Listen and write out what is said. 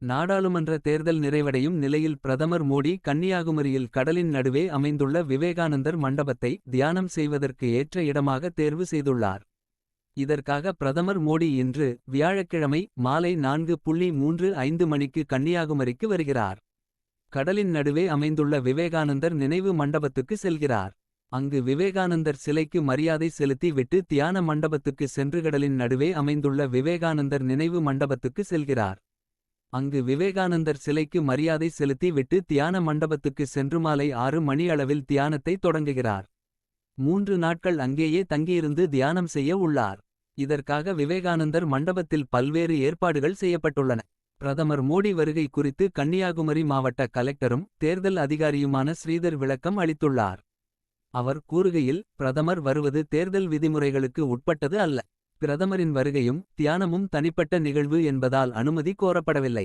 நாடாளுமன்ற தேர்தல் நிறைவடையும் நிலையில் பிரதமர் மோடி கன்னியாகுமரியில் கடலின் நடுவே அமைந்துள்ள விவேகானந்தர் மண்டபத்தை தியானம் செய்வதற்கு ஏற்ற இடமாக தேர்வு செய்துள்ளார். இதற்காக பிரதமர் மோடி இன்று வியாழக்கிழமை மாலை 4:35 மணிக்கு கன்னியாகுமரிக்கு வருகிறார். கடலின் நடுவே அமைந்துள்ள விவேகானந்தர் நினைவு மண்டபத்துக்கு செல்கிறார். அங்கு விவேகானந்தர் சிலைக்கு மரியாதை செலுத்தி விட்டு தியான மண்டபத்துக்கு சென்று கடலின் நடுவே அமைந்துள்ள விவேகானந்தர் நினைவு மண்டபத்துக்கு செல்கிறார். அங்கு விவேகானந்தர் சிலைக்கு மரியாதை செலுத்தி விட்டு தியான மண்டபத்துக்கு சென்று மாலை 6 மணி அளவில் தியானத்தை தொடங்குகிறார். 3 நாட்கள் அங்கேயே தங்கியிருந்து தியானம் செய்ய உள்ளார். இதற்காக விவேகானந்தர் மண்டபத்தில் பல்வேறு ஏற்பாடுகள் செய்யப்பட்டுள்ளன. பிரதமர் மோடி வருகை குறித்து கன்னியாகுமரி மாவட்ட கலெக்டரும் தேர்தல் அதிகாரியுமான ஸ்ரீதர் விளக்கம் அளித்துள்ளார். அவர் கூறுகையில், பிரதமர் வருவது தேர்தல் விதிமுறைகளுக்கு உட்பட்டது அல்ல. பிரதமரின் வருகையும் தியானமும் தனிப்பட்ட நிகழ்வு என்பதால் அனுமதி கோரப்படவில்லை.